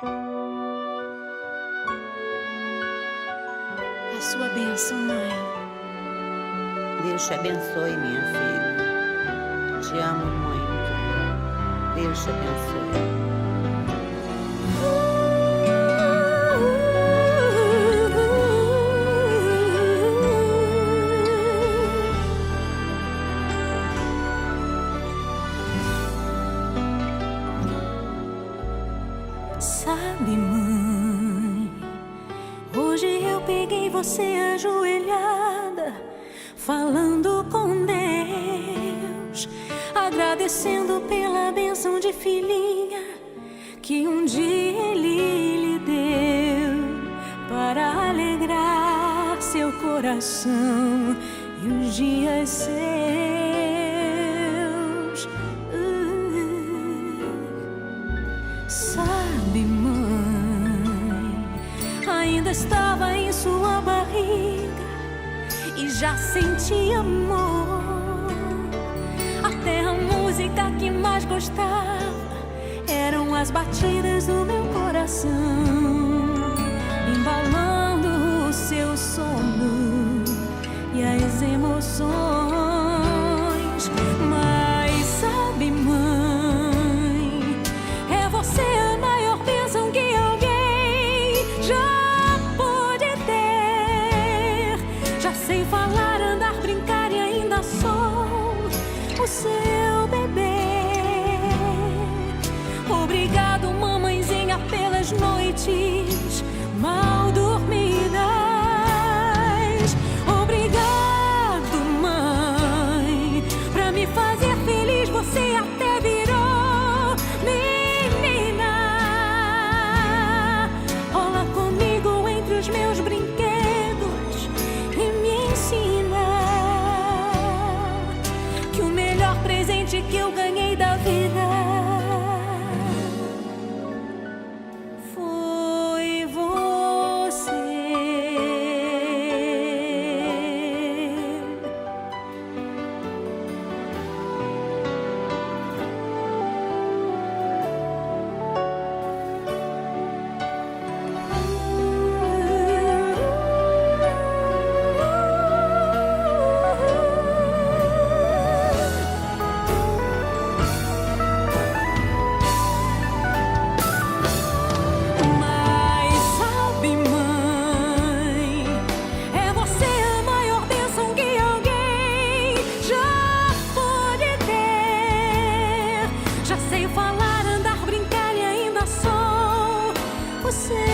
A sua bênção, mãe. Deus te abençoe, minha filha. Te amo muito. Deus te abençoe. Sabe, mãe, hoje eu peguei você ajoelhada, falando com Deus, agradecendo pela bênção de filhinha que um dia Ele lhe deu, para alegrar seu coração e os dias seus. Sabe, mãe, ainda estava em sua barriga e já sentia amor. Até a música que mais gostava eram as batidas do meu coração, embalando o seu sono e as emoções. Mas sabe, mãe, é você a maior bênção que alguém já pôde ter. Já sei falar, andar, brincar e ainda sou o seu bebê. Obrigado, mamãezinha, pelas noites mal dormidas. Obrigado, mãe, pra me fazer feliz. Você até virou menina. Rola comigo entre os meus brinquedos e me ensina que o melhor presente que eu ganhei da vida foi você. Mas sabe, mãe, é você a maior bênção que alguém já pôde ter. Já sei falar, andar, brincar e ainda sou o seu